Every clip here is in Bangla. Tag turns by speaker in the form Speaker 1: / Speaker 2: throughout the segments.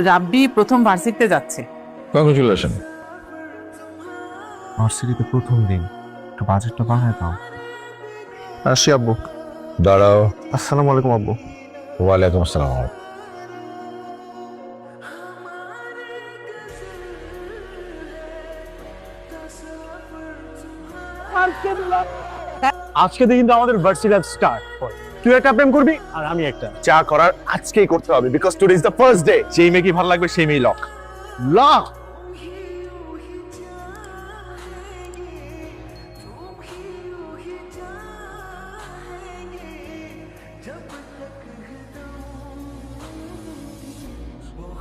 Speaker 1: রাব্বি প্রথম ভার্সিটিতে যাচ্ছে।
Speaker 2: কংগ্রেচুলেশন।
Speaker 3: ভার্সিটিতে প্রথম দিন, একটু বাজেটটা বাড়ায় দাও।
Speaker 2: আসি আব্বু। দাঁড়াও।
Speaker 3: আসসালামু আলাইকুম আব্বু।
Speaker 2: ওয়ালাইকুম আসসালাম।
Speaker 4: আজকে থেকে কিন্তু আমাদের ভার্সিটি লাইফ স্টার্ট। তুই একটা প্রেম করবি আর আমি একটা।
Speaker 2: যা করার আজকেই করতে হবে, because today is the first day. যেই মেয়ে কি ভালো লাগবে সেই মেয়ে লক।
Speaker 4: লক।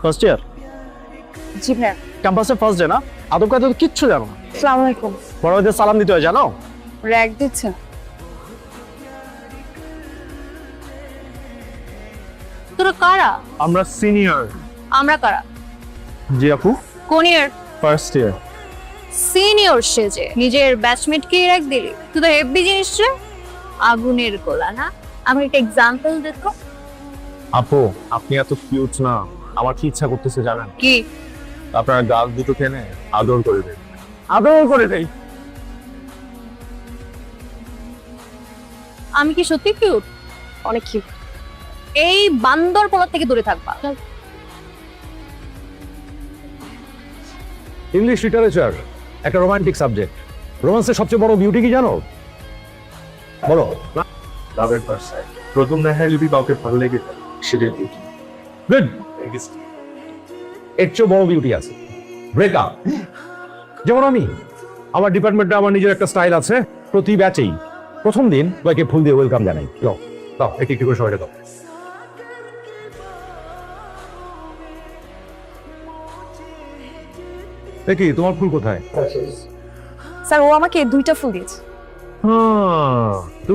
Speaker 4: ফার্স্ট ইয়ার
Speaker 5: জি ভাইয়া।
Speaker 4: ক্যাম্পাসে ফার্স্ট ডে না? আদব কায়দা তো কিচ্ছু জানো না।
Speaker 5: আসসালামু আলাইকুম।
Speaker 4: বড় ভাইদের সালাম দিতে হয় জানো?
Speaker 5: র‍্যাগ দিচ্ছেন? তোরা কারা?
Speaker 4: আমরা সিনিয়র।
Speaker 5: আমরা কারা?
Speaker 4: জি আপু।
Speaker 5: কোন ইয়ার?
Speaker 4: First year.
Speaker 5: সিনিয়র সেজে নিজের ব্যাচমেটকে র‍্যাগ দিলি? তুই তো হেভি জিনিস রে। আগুনের গোলা না? আমি একটা এক্সাম্পল দেখো।
Speaker 4: আপু আপনি এত কিউট না, আমার কি ইচ্ছা করতেছে জানেন?
Speaker 5: কি?
Speaker 4: আপনার গাল দুটো টেনে আদর করে দেয়। আদর করে দেয়।
Speaker 5: আমি কি সত্যি কিউট? অনেক কিউট। এই বান্দর পোলা থেকে দূরে থাকবা।
Speaker 4: ইংলিশ লিটারেচার একটা রোমান্টিক সাবজেক্ট। রোমান্সের সবচেয়ে বড় বিউটি কি জানো? বলো না।
Speaker 3: লাভের ফার্স্ট সাইট। প্রথম দেখায় যদি কাউকে ভালো লেগে যায়, সেটাই বিউটি।
Speaker 4: গুড। এর চেয়ে বড় বিউটি আছে ব্রেকআপ। যেমন আমার ডিপার্টমেন্টে আমার নিজের একটা স্টাইল আছে। প্রতি ব্যাচেই প্রথম দিন সবাইকে ফুল দিয়ে ওয়েলকাম জানাই। দাও দাও, একটু একটু করে সবাইকে দাও। দেখি তোমার ফুল কোথায়?
Speaker 5: স্যার ও আমাকে দুইটা ফুল দিয়েছে।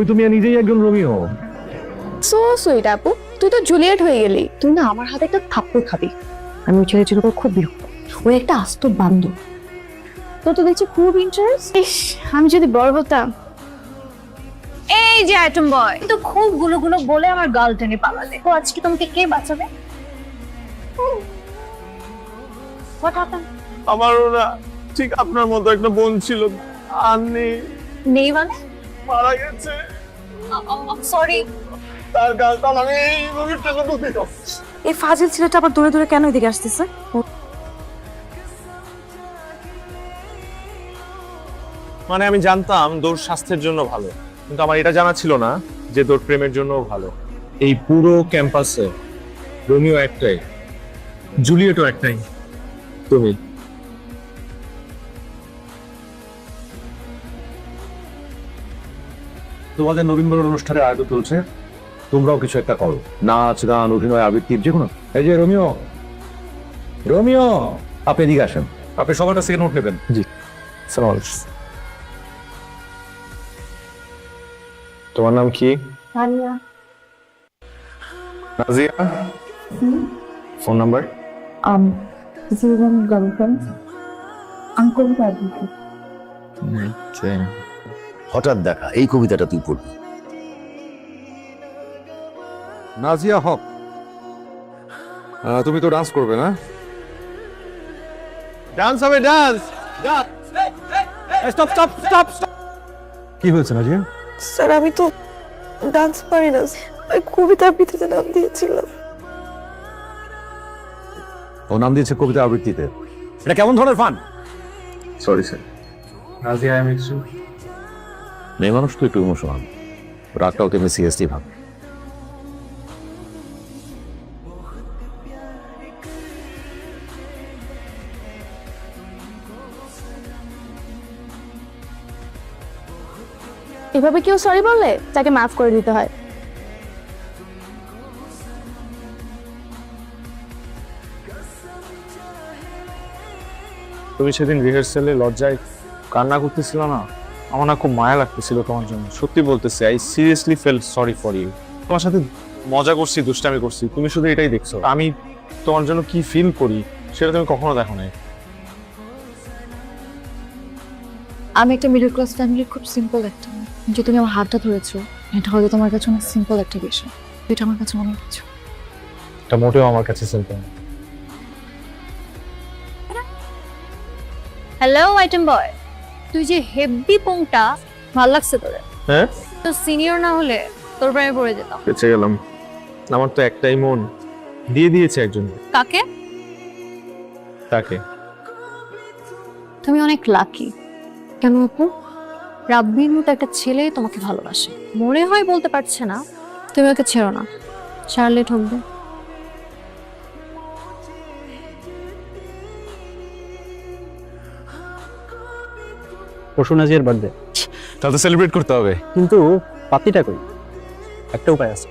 Speaker 4: তুমি নিজেই একজন রোমিও।
Speaker 5: সো সুইট আপু, তুই তো জুলিয়েট হয়ে গেলি। তুই না আমার হাতে একটা থাপ্পড় খাবি। আমি ছেলেটির উপর খুব বিরক্ত। ও একটা আস্ত বান্দর। তোর তো দেখছি খুব ইন্টারেস্ট। ইস, আমি যদি বড় হতাম। এই যে আইটেম বয়, তো খুব গুলো বলে আমার গাল টেনে পালালে। তো আজকে তোমাকে কে বাঁচাবে? What happened?
Speaker 4: আমারও না ঠিক আপনার মতো একটা বোন ছিল, আর নেই,
Speaker 5: নেই মানে?
Speaker 4: মারা গেছে।
Speaker 5: সরি।
Speaker 4: তার গালটা আমি এইভাবে টেনে তুলতে।
Speaker 5: এই ফাজিল ছেলেটা আবার দূরে দূরে কেন এদিকে আসতেছে?
Speaker 4: মানে আমি জানতাম দৌড় স্বাস্থ্যের জন্য ভালো, কিন্তু আমার এটা জানা ছিল না যে দৌড় প্রেমের জন্য ভালো। এই পুরো ক্যাম্পাসে রোমিও একটাই, জুলিয়েটও একটাই, তুমি।
Speaker 2: তোমাদের নবীনবরণ অনুষ্ঠানের আয়োজন চলছে, তোমরাও কিছু একটা করো। নাচ, গান, অভিনয়, আবৃত্তির যে কোনো। এই যে রোমিও, রোমিও আপনি এদিকে আসেন। আপনি সবার কাছ থেকে নোট নেবেন।
Speaker 4: জি। তোমার নাম কি?
Speaker 5: Tania.
Speaker 4: Nazia. Phone number?
Speaker 5: 01 uncle বাবু।
Speaker 6: হঠাৎ দেখা, এই কবিতাটা তুই পড়বি।
Speaker 2: নাজিয়া হক, তুমি তো ডান্স করবে না?
Speaker 4: ডান্স হবে, dance. Stop stop stop stop.
Speaker 2: কি হয়েছে নাজিয়া?
Speaker 7: স্যার আমি তো ডান্স পারি না, ওই কবিতা আবৃত্তিতে নাম দিয়েছিলাম।
Speaker 2: ও নাম দিয়েছে কবিতা আবৃত্তিতে। এটা কেমন ধরনের ফান?
Speaker 3: Sorry sir. নাজিয়া আমি একটু
Speaker 2: মেয়ে মানুষ তো একটু ইমোশনাল, রাগটাও তেমনি সিরিয়াসলি ভাব।
Speaker 5: এভাবে কেউ সরি বললে তাকে মাফ করে দিতে হয়।
Speaker 4: তুমি সেদিন রিহার্সালে লজ্জায় কান্না করতেছিল না? আমার না খুব মায়া লাগতেছিল তোমার জন্য। সত্যি বলতেছি, I seriously feel sorry for you. তোমার সাথে মজা করছি, দুষ্টামি করছি, তুমি শুধু এটাই দেখছো। আমি তোমার জন্য কি ফিল করি সেটা তুমি কখনো দেখো নাই।
Speaker 5: আমি একটা মিডল ক্লাস ফ্যামিলির খুব সিম্পল একটা মেয়ে। যে তুমি আমার হাতটা ধরেছো, এটা হয়তো তোমার কাছে অনেক সিম্পল একটা বিষয়, এটা আমার কাছে অনেক কিছু।
Speaker 4: এটা মোটেও আমার কাছে সিম্পল না।
Speaker 5: হ্যালো আইটেম বয়, তুই যে হেভি পোংটা ভাল লাগছে তোরে।
Speaker 4: হ্যাঁ,
Speaker 5: তো সিনিয়র না হলে তোর প্রেমে পড়ে যেতাম।
Speaker 4: বেঁচে গেলাম। আমার তো একটাই মন, দিয়ে দিয়েছে একজন,
Speaker 5: কাকে?
Speaker 4: তাকে।
Speaker 5: তুমি অনেক লাকি। কেন আপু? রাব্বির মতো একটা ছেলে তোমাকে ভালোবাসে, মনে হয় বলতে পারছে না। তুমি ওকে ছেড়ো না, ছাড়লে ঠকবে।
Speaker 8: পরশু নাজিয়ার বার্থডে,
Speaker 4: তাহলে সেলিব্রেট করতে হবে।
Speaker 8: কিন্তু পাত্রীটা কই? একটা উপায় আছে।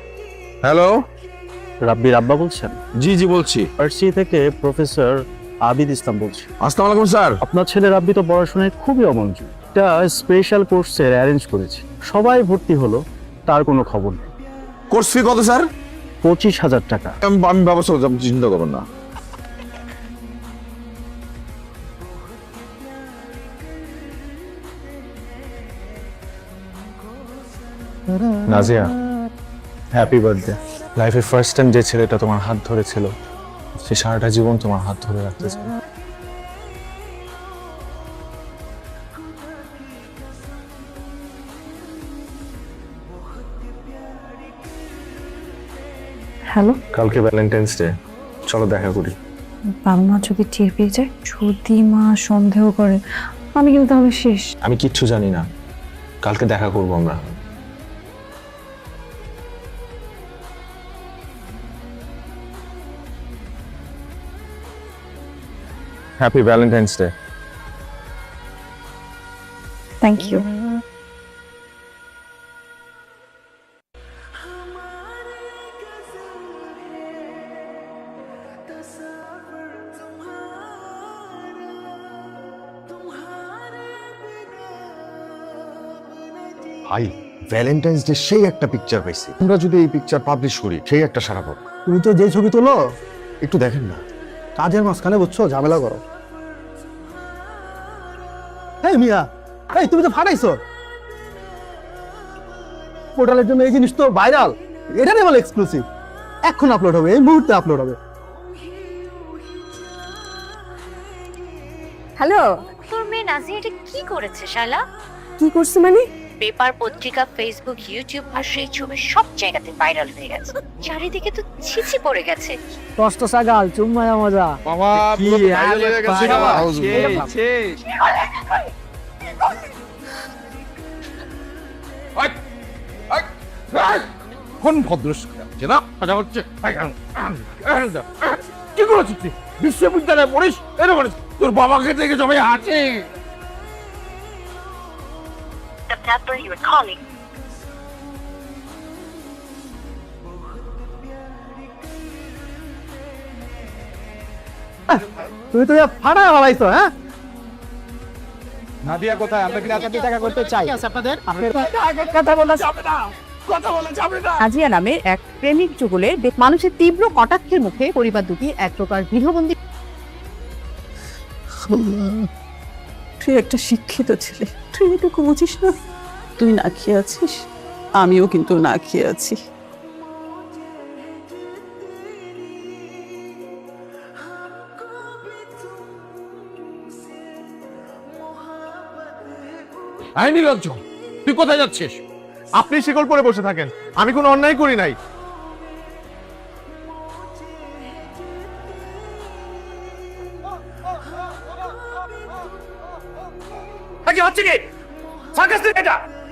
Speaker 2: হ্যালো,
Speaker 8: রাব্বির আব্বা বলছেন?
Speaker 2: জি জি বলছি।
Speaker 8: ফার্সি থেকে প্রফেসর আবিদ ইসলাম বলছি।
Speaker 2: আসসালামু আলাইকুম স্যার।
Speaker 8: আপনার ছেলে রাব্বি তো পড়াশোনায় খুবই অমনোযোগী, একটা স্পেশাল কোর্সের অ্যারেঞ্জ করেছে, সবাই ভর্তি হলো, তার কোনো খবর নেই।
Speaker 2: কোর্স ফি কত স্যার?
Speaker 8: 25,000 টাকা।
Speaker 2: আমি ব্যবস্থা করছি, আপনি চিন্তা করবেন না।
Speaker 4: Nazia, happy birthday. লাইফে ফার্স্ট টাইম যে ছেলেটা তোমার হাত ধরেছিল, সে সারাটা জীবন তোমার হাত ধরে রাখতে চায়।
Speaker 5: হ্যালো,
Speaker 4: কালকে ভ্যালেন্টাইন্স ডে, চলো দেখা করি।
Speaker 5: বাবা মা যদি টের পেয়ে যায়, যদি মা সন্দেহ করে, আমি কিন্তু তাহলে শেষ।
Speaker 4: আমি কিচ্ছু জানি না, কালকে দেখা করবো আমরা। Happy Valentine's day.
Speaker 5: Thank you.
Speaker 6: ভাই, ভ্যালেন্টাইন্স ডে সেই একটা পিকচার পাইছি। আমরা যদি এই পিকচার পাবলিশ করি, সেই একটা সারা পাবো।
Speaker 9: তুমি তো যে ছবি তোলো
Speaker 6: একটু দেখেন না।
Speaker 9: কাজের মাঝখানে বুঝছো ঝামেলা করো। এই মিয়া, এই তুমি তো ফাটাইছো। পোর্টালের জন্য এই জিনিস তো ভাইরাল, এটা নেই বলে এক্সক্লুসিভ। এখন আপলোড হবে, এই মুহূর্তে আপলোড হবে।
Speaker 5: হ্যালো, তোর মেয়ে নাজিয়া এটা কি করেছে শালা?
Speaker 7: কি করছে মানে?
Speaker 5: পেপার, পত্রিকা, ফেসবুক, ইউটিউব আর সেই ছবি সব জায়গাতে ভাইরাল হয়ে গেছে। চারিদিকে তো ছিছি পড়ে গেছে।
Speaker 9: কষ্ট সাগাল চুম্মায়া মজা।
Speaker 2: মামা কোন ভদ্র না কথা হচ্ছে কি করেছিস তুই? বিশ্ববিদ্যালয়ে পড়িস, এরকম করিস? তোর বাবাকে দেখে সবাই হাঁটে।
Speaker 9: তুমি তো ফাটায় ভালাইছো। হ্যাঁ,
Speaker 2: নাদিয়া কোথায়? আমরা কি নাদিয়াকে দেখা করতে চাই।
Speaker 9: কথা বলা
Speaker 1: নাজিয়া নামের এক প্রেমিক যুগলের মানুষের তীব্র কটাক্ষের মুখে পরিবার দুটি এক প্রকার গৃহবন্দী। তুই একটা শিক্ষিত ছেলে, তুই এটুকু বুঝিস না? তুই না খেয়ে আছিস, আমিও কিন্তু না খেয়ে আছি।
Speaker 2: আইনি লজ্জ, তুই কোথায় যাচ্ছিস?
Speaker 4: আপনি শিকল পরে বসে থাকেন, আমি কোনো অন্যায় করি নাই।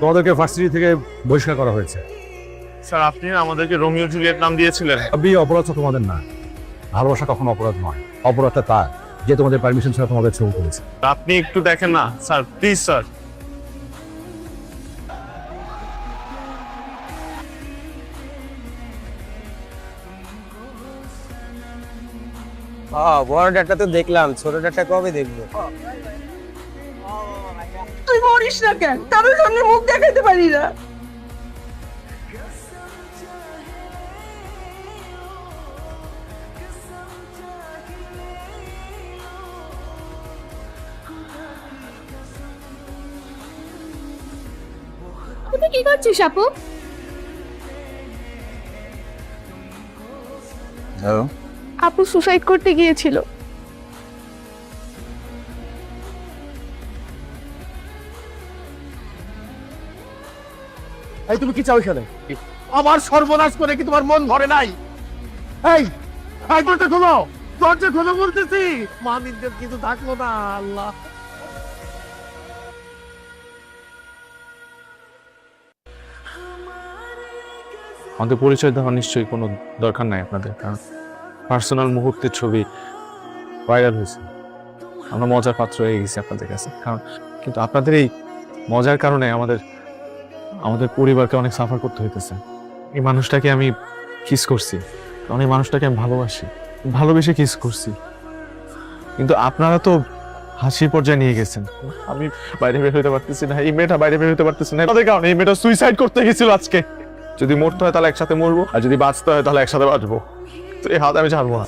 Speaker 2: তোমাদেরকে ভার্সিটি থেকে বহিষ্কার করা হয়েছে।
Speaker 4: স্যার, আপনি আমাদেরকে রোমিও জুলিয়েট নাম দিয়েছিলেন।
Speaker 2: অপরাধ তো তোমাদের না, ভালোবাসা কখনো অপরাধ নয়। অপরাধটা তার যে তোমাদের পারমিশন ছাড়া তোমাদের ছবি করেছে।
Speaker 4: আপনি একটু দেখেন না স্যার, প্লিজ স্যার।
Speaker 10: বড় ডাটা তো দেখলাম, ছোট ডাটা কবে দেখবো?
Speaker 7: তুই মরিস না কেন? কারোর সামনে মুখ দেখাতে পারি না।
Speaker 5: তুই কি করছিস আপু?
Speaker 8: হ্যালো,
Speaker 5: আপু সুসাইড করতে গিয়েছিল।
Speaker 9: এই তুমি কি চাও এখানে? আমার সর্বনাশ করে কি তোমার মন ভরে নাই? এই দরজা খোলো, দরজা খোলো বলতেছি। মামিনদের কিছু থাকলো না। আল্লাহ,
Speaker 4: আমাদের পরিচয় দেওয়ার নিশ্চয়ই কোনো দরকার নাই আপনাদের, কারণ পার্সোনাল মুহূর্তের ছবি ভাইরাল হয়েছে, আমরা মজার পাত্র হয়ে গেছি আপনাদের কাছে। কারণ কিন্তু আপনাদের এই মজার কারণে আমাদের পরিবারকে অনেক সাফার করতে হইতেছে। এই মানুষটাকে আমি কিস করছি, কারণ এই মানুষটাকে আমি ভালোবেসে কিস করছি, কিন্তু আপনারা তো হাসির পর্যায়ে নিয়ে গেছেন। আমি বাইরে বের হইতে পারতেছি না, এই মেয়েটা বাইরে বের হইতে পারতেছি না, তাদের কারণে এই মেয়েটা সুইসাইড করতে গেছিল আজকে। যদি মরতে হয় তাহলে একসাথে মরবো, আর যদি বাঁচতে হয় তাহলে একসাথে বাঁচবো। তো এই হাত আমি ছাড়বো না।